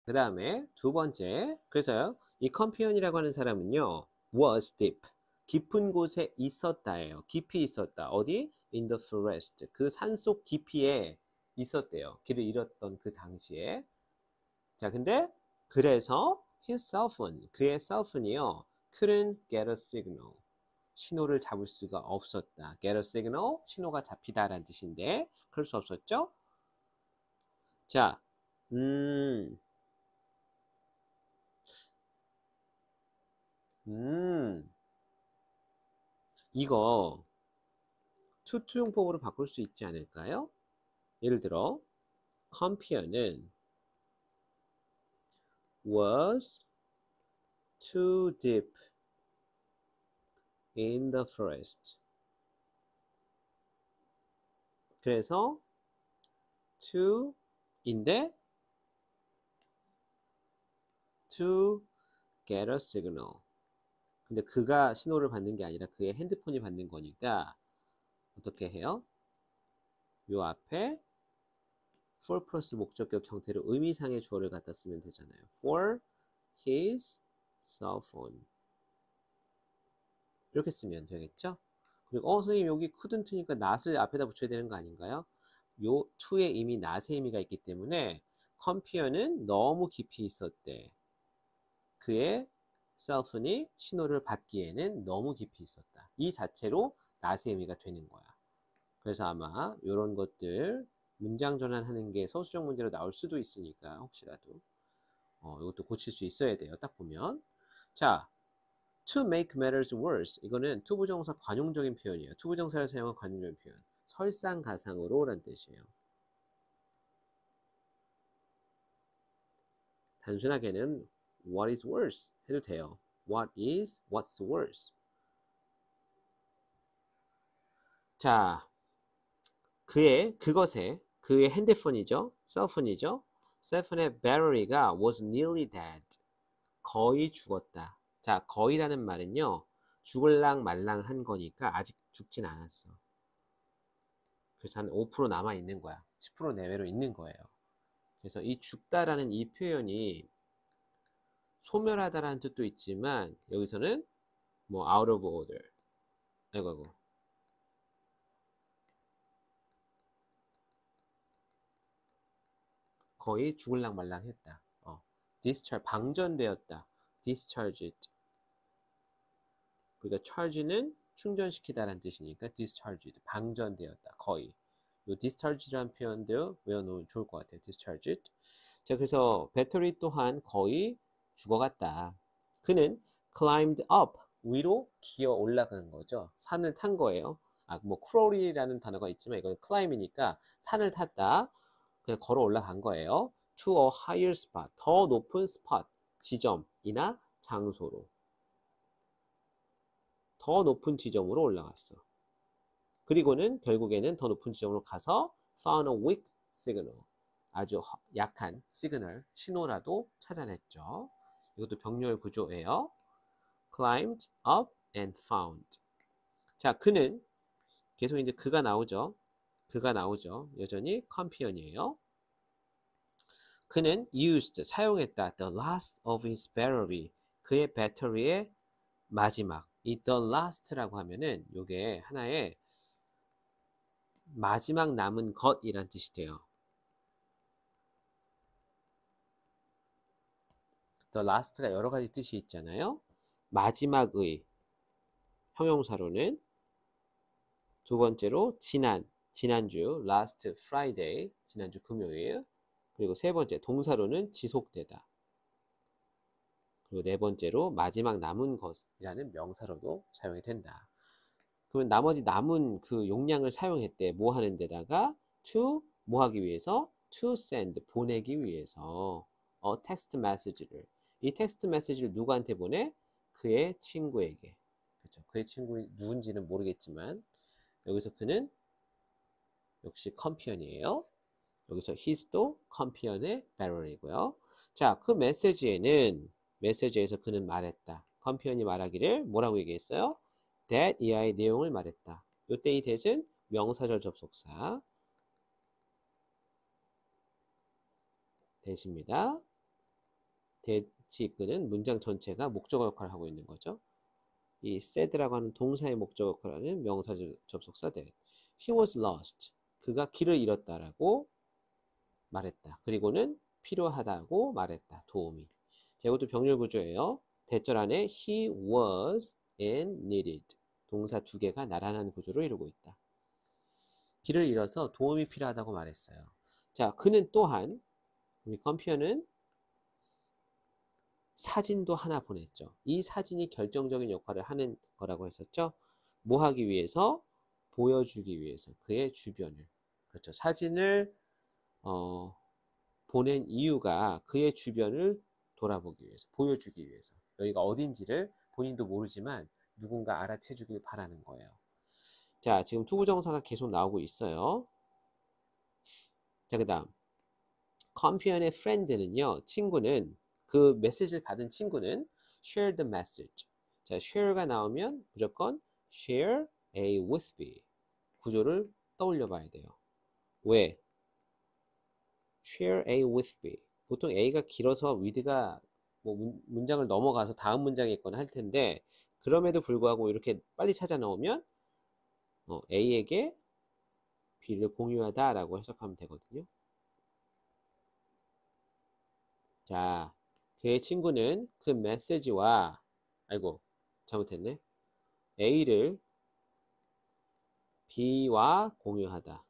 그 다음에 두 번째, 그래서요, 이 컴피언이라고 하는 사람은요, was deep, 깊은 곳에 있었다예요. 깊이 있었다. 어디? In the forest. 그 산속 깊이에 있었대요. 길을 잃었던 그 당시에. 자, 근데 그래서 his cell phone, 그의 셀폰이요, couldn't get a signal. 신호를 잡을 수가 없었다. get a signal, 신호가 잡히다라는 뜻인데 그럴 수 없었죠? 자, 음, 음, 이거 투투용법으로 바꿀 수 있지 않을까요? 예를 들어, 컴피어는 was too deep in the forest. 그래서 to인데 to get a signal. 근데 그가 신호를 받는 게 아니라 그의 핸드폰이 받는 거니까 어떻게 해요? 요 앞에 for 플러스 목적격 형태로 의미상의 주어를 갖다 쓰면 되잖아요. For his cell phone. 이렇게 쓰면 되겠죠? 그리고 선생님 여기 couldn't니까 not을 앞에다 붙여야 되는 거 아닌가요? 요 to에 이미 not의 의미가 있기 때문에 컴피어는 너무 깊이 있었대. 그의 셀폰이 신호를 받기에는 너무 깊이 있었다. 이 자체로 not의 의미가 되는 거야. 그래서 아마 이런 것들 문장 전환하는 게 서술형 문제로 나올 수도 있으니까 혹시라도 이것도 고칠 수 있어야 돼요. 딱 보면. 자, to make matters worse. 이거는 투부정사 관용적인 표현이에요. 투부정사를 사용한 관용적인 표현. 설상가상으로 라는 뜻이에요. 단순하게는 what is worse 해도 돼요. what's worse. 자, 그의 핸드폰이죠. 셀폰이죠. 셀폰의 배터리가 was nearly dead. 거의 죽었다. 자, 거의라는 말은요. 죽을랑 말랑 한 거니까 아직 죽진 않았어. 그래서 한 5% 남아 있는 거야. 10% 내외로 있는 거예요. 그래서 이 죽다라는 이 표현이 소멸하다라는 뜻도 있지만 여기서는 뭐 out of order. 아이고. 거의 죽을랑 말랑 했다. discharge, 방전되었다. discharged. 그러니까 charge는 충전시키다라는 뜻이니까 discharged, 방전되었다. 거의. 이 discharge라는 표현도 외워놓으면 좋을 것 같아요. discharged. 자, 그래서 배터리 또한 거의 죽어갔다. 그는 climbed up, 위로 기어 올라가는 거죠. 산을 탄 거예요. 뭐 crawl이라는 단어가 있지만 이건 climb이니까 산을 탔다. 그냥 걸어 올라간 거예요. to a higher spot, 더 높은 spot, 지점이나 장소로. 더 높은 지점으로 올라갔어. 그리고는 결국에는 더 높은 지점으로 가서 found a weak signal. 아주 약한 시그널, 신호라도 찾아냈죠. 이것도 병렬 구조예요. climbed up and found. 자, 그는 계속 이제 그가 나오죠. 여전히 컴피언이에요. 그는 used, 사용했다. the last of his battery. 그의 배터리의 마지막. 이 the last라고 하면은 이게 하나의 마지막 남은 것이란 뜻이 돼요. the last가 여러 가지 뜻이 있잖아요. 마지막의 형용사로는 두 번째로 지난주 last Friday, 지난주 금요일. 그리고 세 번째 동사로는 지속되다. 그리고 네 번째로 마지막 남은 것이라는 명사로도 사용이 된다. 그러면 나머지 남은 그 용량을 사용했대. 뭐 하는 데다가 to 뭐 하기 위해서? to send 보내기 위해서 텍스트 메시지를. 이 텍스트 메시지를 누구한테 보내? 그의 친구에게. 그렇죠. 그의 친구 누군지는 모르겠지만 여기서 그는 역시 컴피언이에요. 여기서 his도 컴피언의 배럴이고요. 자, 그 메시지에서 그는 말했다. 컴피언이 말하기를 뭐라고 얘기했어요? that 이하의 내용을 말했다. 요때 이 that은 명사절 접속사 that입니다. 대치 이끄는 문장 전체가 목적어 역할을 하고 있는 거죠. 이 said라고 하는 동사의 목적어 역할을 하는 명사 접속사 that. He was lost. 그가 길을 잃었다라고 말했다. 그리고는 필요하다고 말했다. 도움이. 자, 이것도 병렬 구조예요. 대절 안에 he was and needed. 동사 두 개가 나란한 구조를 이루고 있다. 길을 잃어서 도움이 필요하다고 말했어요. 자, 그는 또한 우리 컴퓨터는 사진도 하나 보냈죠. 이 사진이 결정적인 역할을 하는 거라고 했었죠. 뭐 하기 위해서? 보여주기 위해서. 그의 주변을. 그렇죠. 사진을 보낸 이유가 그의 주변을 돌아보기 위해서, 보여주기 위해서. 여기가 어딘지를 본인도 모르지만 누군가 알아채 주길 바라는 거예요. 자, 지금 투부정사가 계속 나오고 있어요. 자, 그 다음 컴퓨터의 friend는요, 친구는, 그 메시지를 받은 친구는 share the message. 자, share가 나오면 무조건 share A with B. 구조를 떠올려 봐야 돼요. 왜? share A with B. 보통 A가 길어서 with가 뭐 문장을 넘어가서 다음 문장에 있거나 할 텐데, 그럼에도 불구하고 이렇게 빨리 찾아 넣으면 A에게 B를 공유하다라고 해석하면 되거든요. 자, 그의 친구는 그 메시지와, 아이고, 잘못했네. A를 B와 공유하다.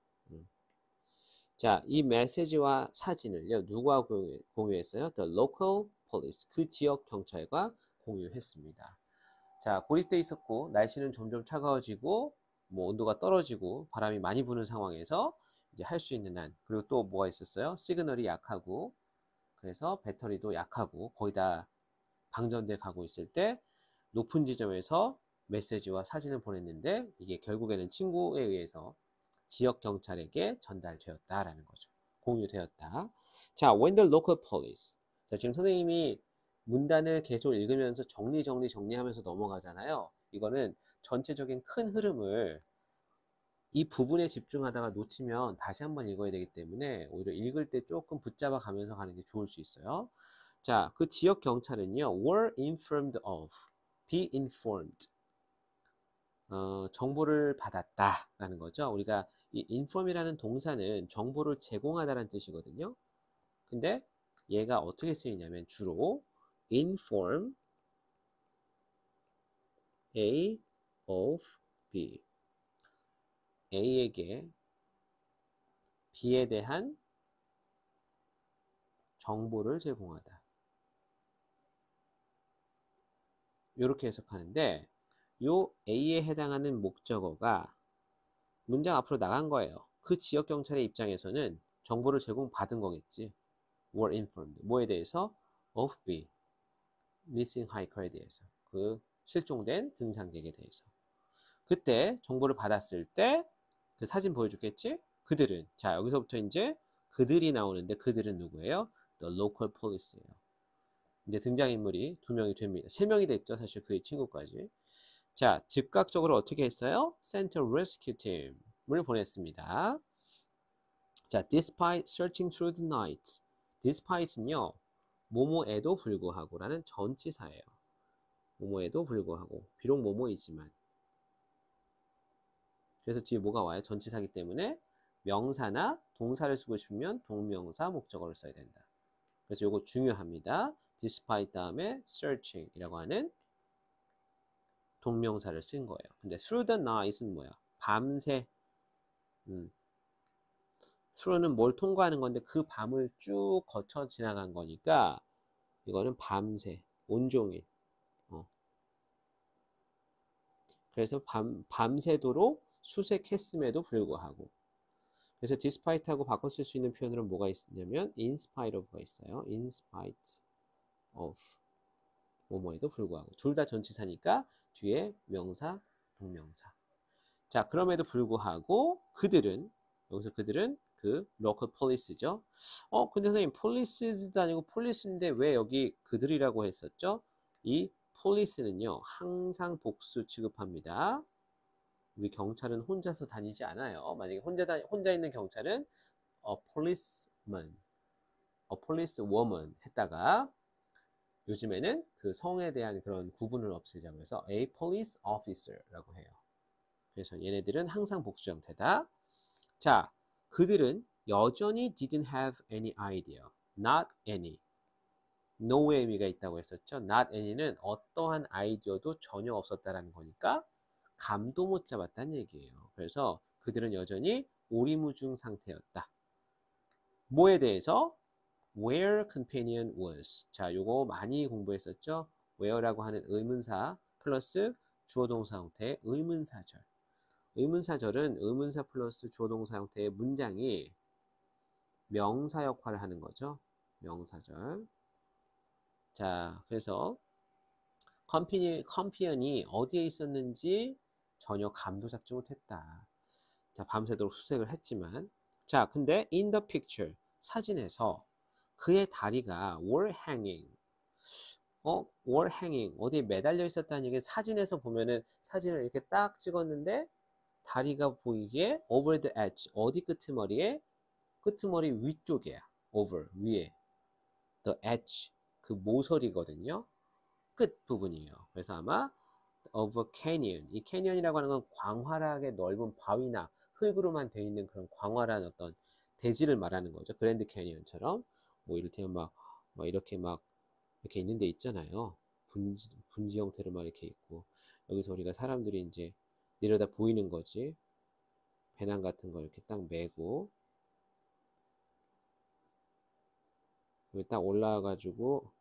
자, 이 메시지와 사진을요, 누구와 공유했어요? The local police. 그 지역 경찰과 공유했습니다. 자, 고립돼 있었고, 날씨는 점점 차가워지고, 뭐 온도가 떨어지고, 바람이 많이 부는 상황에서 이제 할 수 있는 한, 그리고 또 뭐가 있었어요? 시그널이 약하고, 그래서 배터리도 약하고, 거의 다 방전돼 가고 있을 때, 높은 지점에서 메시지와 사진을 보냈는데, 이게 결국에는 친구에 의해서 지역 경찰에게 전달되었다라는 거죠. 공유되었다. 자, when the local police. 자, 지금 선생님이 문단을 계속 읽으면서 정리하면서 넘어가잖아요. 이거는 전체적인 큰 흐름을 이 부분에 집중하다가 놓치면 다시 한번 읽어야 되기 때문에 오히려 읽을 때 조금 붙잡아 가면서 가는 게 좋을 수 있어요. 자, 그 지역 경찰은요, were informed of, be informed. 정보를 받았다라는 거죠. 우리가 이 inform이라는 동사는 정보를 제공하다라는 뜻이거든요. 근데 얘가 어떻게 쓰이냐면 주로 inform A of B. A에게 B에 대한 정보를 제공하다. 이렇게 해석하는데 요 A에 해당하는 목적어가 문장 앞으로 나간 거예요. 그 지역 경찰의 입장에서는 정보를 제공받은 거겠지. were informed. 뭐에 대해서? of B. missing hiker에 대해서. 그 실종된 등산객에 대해서. 그때 정보를 받았을 때 그 사진 보여줬겠지? 그들은, 자, 여기서부터 이제 그들이 나오는데 그들은 누구예요? The local police예요. 이제 등장인물이 2명이 됩니다. 3명이 됐죠. 사실 그의 친구까지. 자, 즉각적으로 어떻게 했어요? Sent a rescue team을 보냈습니다. 자, despite searching through the night. despite는요, 뭐뭐에도 불구하고 라는 전치사예요. 뭐뭐에도 불구하고. 비록 뭐뭐이지만. 그래서 뒤에 뭐가 와요? 전치사기 때문에 명사나 동사를 쓰고 싶으면 동명사 목적어를 써야 된다. 그래서 이거 중요합니다. despite 다음에 searching이라고 하는 동명사를 쓴 거예요. 근데 through the night은 뭐야? 밤새. through는 뭘 통과하는 건데 그 밤을 쭉 거쳐 지나간 거니까 이거는 밤새, 온종일. 그래서 밤새도록 수색했음에도 불구하고. 그래서 despite하고 바꿔 쓸 수 있는 표현으로 뭐가 있냐면 in spite of가 있어요. in spite of. 뭐뭐에도 불구하고. 둘 다 전치사니까 뒤에 명사, 동명사. 자, 그럼에도 불구하고 그들은, 여기서 그들은 그 local police죠. 근데 선생님 polices도 아니고 police인데 왜 여기 그들이라고 했었죠? 이 police는요, 항상 복수 취급합니다. 우리 경찰은 혼자서 다니지 않아요. 만약에 혼자 있는 경찰은 a policeman, a policewoman 했다가 요즘에는 그 성에 대한 그런 구분을 없애자고 해서 a police officer라고 해요. 그래서 얘네들은 항상 복수 형태다. 자, 그들은 여전히 didn't have any idea. not any. no의 의미가 있다고 했었죠. not any는 어떠한 아이디어도 전혀 없었다라는 거니까 감도 못 잡았다는 얘기예요. 그래서 그들은 여전히 오리무중 상태였다. 뭐에 대해서? Where companion was. 자, 요거 많이 공부했었죠. where라고 하는 의문사 플러스 주어동사 형태의 의문사절. 의문사절은 의문사 플러스 주어동사 형태의 문장이 명사 역할을 하는 거죠. 명사절. 자, 그래서 컴피언이 어디에 있었는지 전혀 감도 잡지 못했다. 자, 밤새도록 수색을 했지만, 자, 근데 in the picture, 사진에서 그의 다리가 were hanging. were hanging. 어디에 매달려 있었다는 얘기는 사진에서 보면은 사진을 이렇게 딱 찍었는데 다리가 보이기에 over the edge. 어디 끄트머리에? 끄트머리 위쪽이야. over, 위에. the edge. 그 모서리거든요. 끝 부분이에요. 그래서 아마 of a canyon. 이 캐니언이라고 하는 건 광활하게 넓은 바위나 흙으로만 되어 있는 그런 광활한 어떤 대지를 말하는 거죠. 그랜드 캐니언처럼 뭐 이를테면 막 이렇게 있는 데 있잖아요. 분지 형태로 막 이렇게 있고 여기서 우리가 사람들이 이제 내려다 보이는 거지. 배낭 같은 거 이렇게 딱 메고 여기 딱 올라와가지고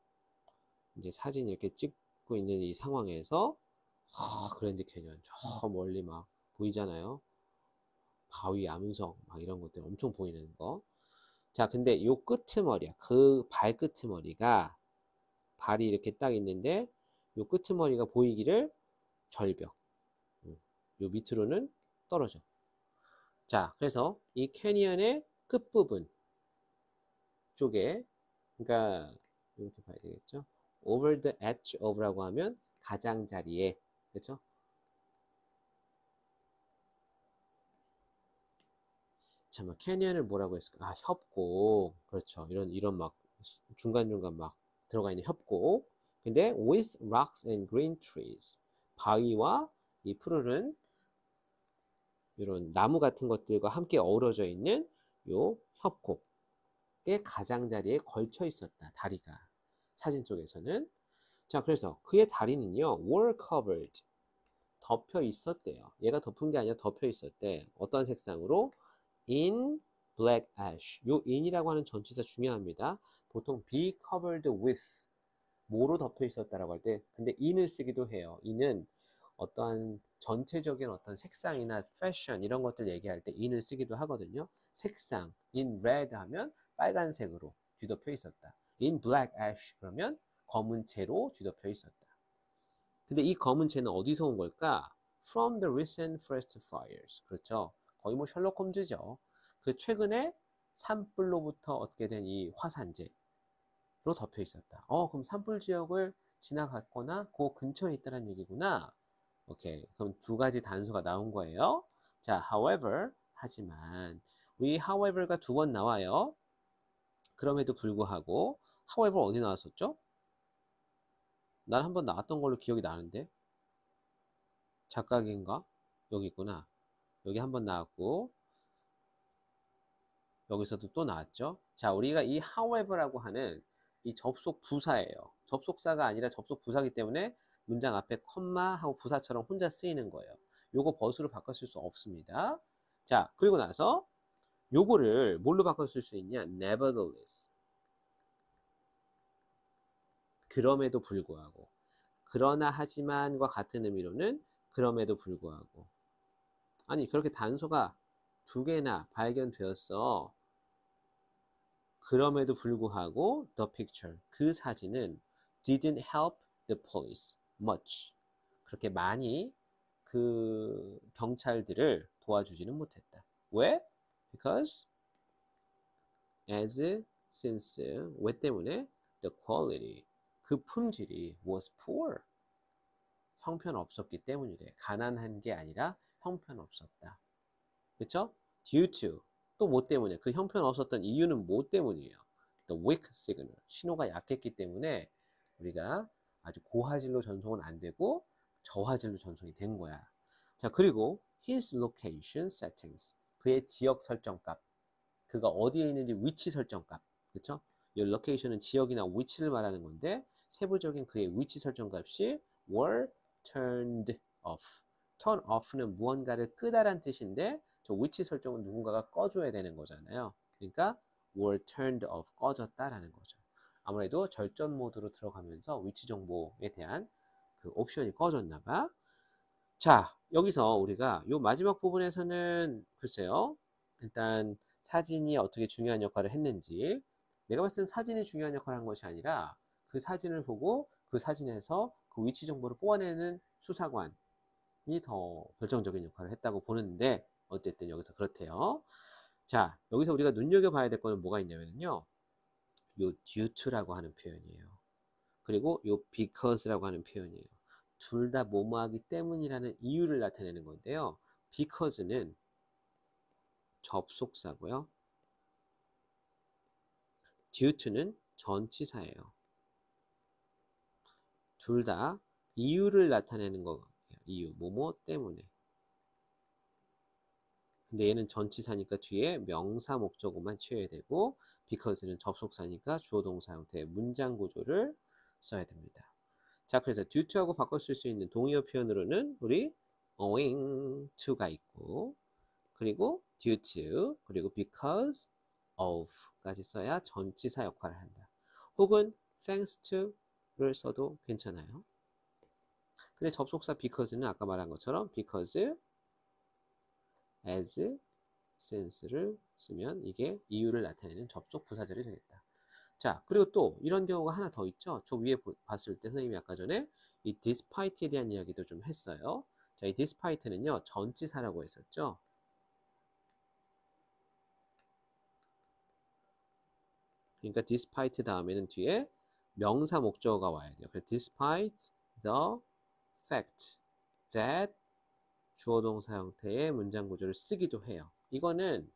이제 사진 이렇게 찍고 있는 이 상황에서 그랜드 캐니언 저 멀리 막 보이잖아요. 바위, 암성 막 이런 것들 엄청 보이는 거. 자, 근데 요 끄트머리야. 그 발끄트머리가 발이 이렇게 딱 있는데 요 끄트머리가 보이기를 절벽. 요 밑으로는 떨어져. 자, 그래서 이 캐니언의 끝부분 쪽에 그러니까 이렇게 봐야 되겠죠. over the edge of라고 하면 가장자리에 그렇죠? 잠깐 캐니언을 뭐라고 했을까? 아, 협곡. 그렇죠. 이런 막 중간중간 막 들어가 있는 협곡. 근데 with rocks and green trees. 바위와 이 푸르른 이런 나무 같은 것들과 함께 어우러져 있는 요 협곡의 가장자리에 걸쳐 있었다. 다리가. 사진 쪽에서는. 자, 그래서 그의 다리는요. were covered. 덮여 있었대요. 얘가 덮은 게 아니라 덮여 있었대. 어떤 색상으로? in black ash. 요 in이라고 하는 전치사 중요합니다. 보통 be covered with 뭐로 덮여 있었다라고 할 때 근데 in을 쓰기도 해요. in은 어떠한 전체적인 어떤 색상이나 패션 이런 것들 얘기할 때 in을 쓰기도 하거든요. 색상 in red 하면 빨간색으로 뒤덮여 있었다. in black ash 그러면 검은 채로 뒤덮여 있었다. 근데 이 검은 채는 어디서 온 걸까? From the recent forest fires. 그렇죠. 거의 뭐 셜록 홈즈죠. 그 최근에 산불로부터 얻게 된 이 화산재로 덮여 있었다. 그럼 산불 지역을 지나갔거나 그 근처에 있다는 얘기구나. 오케이. 그럼 두 가지 단서가 나온 거예요. 자, however, 하지만 우리 however가 두 번 나와요. 그럼에도 불구하고 however 어디 나왔었죠? 난 한 번 나왔던 걸로 기억이 나는데 작가인가? 여기 있구나. 여기 한 번 나왔고 여기서도 또 나왔죠. 자, 우리가 이 however라고 하는 이 접속 부사예요. 접속사가 아니라 접속 부사이기 때문에 문장 앞에 컴마 하고 부사처럼 혼자 쓰이는 거예요. 요거 버스로 바꿔 쓸 수 없습니다. 자, 그리고 나서 요거를 뭘로 바꿔 쓸 수 있냐? nevertheless. 그럼에도 불구하고. 그러나 하지만과 같은 의미로는 그럼에도 불구하고. 아니, 그렇게 단서가 두 개나 발견되었어. 그럼에도 불구하고 the picture, 그 사진은 didn't help the police much. 그렇게 많이 그 경찰들을 도와주지는 못했다. 왜? Because since 왜 때문에 the quality, 그 품질이 was poor. 형편없었기 때문이래. 가난한 게 아니라 형편없었다. 그렇죠? due to 또 뭐 때문에 그 형편없었던 이유는 뭐 때문이에요? The weak signal 신호가 약했기 때문에 우리가 아주 고화질로 전송은 안 되고 저화질로 전송이 된 거야. 자, 그리고 his location settings. 그의 지역 설정값. 그가 어디에 있는지 위치 설정값. 그렇죠? 이 location은 지역이나 위치를 말하는 건데 세부적인 그의 위치 설정값이 were turned off. turn off는 무언가를 끄다란 뜻인데 저 위치 설정은 누군가가 꺼줘야 되는 거잖아요. 그러니까 were turned off, 꺼졌다라는 거죠. 아무래도 절전 모드로 들어가면서 위치 정보에 대한 그 옵션이 꺼졌나 봐. 자, 여기서 우리가 요 마지막 부분에서는 글쎄요. 일단 사진이 어떻게 중요한 역할을 했는지 내가 봤을 땐 사진이 중요한 역할을 한 것이 아니라 그 사진을 보고 그 사진에서 그 위치 정보를 뽑아내는 수사관이 더 결정적인 역할을 했다고 보는데 어쨌든 여기서 그렇대요. 자, 여기서 우리가 눈여겨봐야 될 거는 뭐가 있냐면요. 요 due to라고 하는 표현이에요. 그리고 요 because라고 하는 표현이에요. 둘 다 뭐뭐하기 때문이라는 이유를 나타내는 건데요. because는 접속사고요. due to는 전치사예요. 둘 다 이유를 나타내는 거예요. 이유, 뭐뭐 때문에. 근데 얘는 전치사니까 뒤에 명사 목적어만 채워야 되고 because는 접속사니까 주어 동사 형태의 문장 구조를 써야 됩니다. 자, 그래서 due to하고 바꿔 쓸 수 있는 동의어 표현으로는 우리 owing to가 있고 그리고 due to 그리고 because of까지 써야 전치사 역할을 한다. 혹은 thanks to를 써도 괜찮아요. 근데 접속사 because는 아까 말한 것처럼 because, as, since를 쓰면 이게 이유를 나타내는 접속 부사절이 되겠다. 자, 그리고 또 이런 경우가 하나 더 있죠. 저 위에 봤을 때 선생님이 아까 전에 이 despite에 대한 이야기도 좀 했어요. 자, 이 despite는요, 전치사라고 했었죠. 그러니까 despite 다음에는 뒤에 명사 목적어가 와야 돼요. 그래서 despite the fact that 주어 동사 형태의 문장 구조를 쓰기도 해요. 이거는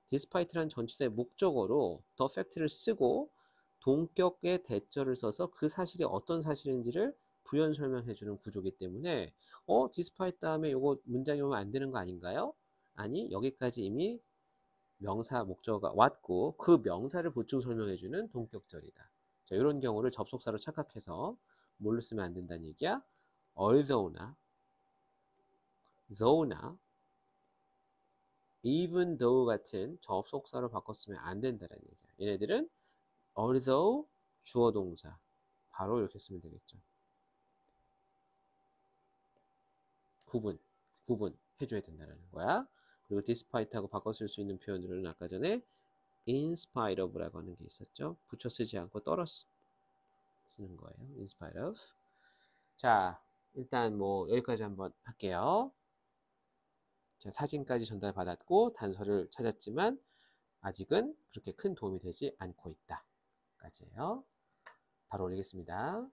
despite라는 전치사의 목적어로 the fact를 쓰고 동격의 대절을 써서 그 사실이 어떤 사실인지를 부연 설명해 주는 구조이기 때문에 despite 다음에 이거 문장이 오면 안 되는 거 아닌가요? 아니, 여기까지 이미 명사 목적어가 왔고 그 명사를 보충 설명해 주는 동격절이다. 자, 이런 경우를 접속사로 착각해서 뭘로 쓰면 안 된다는 얘기야? although나 though나 even though 같은 접속사로 바꿨으면 안 된다는 얘기야. 얘네들은 although 주어 동사 바로 이렇게 쓰면 되겠죠. 구분 해줘야 된다는 거야. 그리고 despite하고 바꿔 쓸 수 있는 표현으로는 아까 전에 in spite of라고 하는 게 있었죠. 붙여 쓰지 않고 떨어서 쓰는 거예요. in spite of. 자, 일단 뭐 여기까지 한번 할게요. 자, 사진까지 전달받았고 단서를 찾았지만 아직은 그렇게 큰 도움이 되지 않고 있다. 까지예요. 바로 올리겠습니다.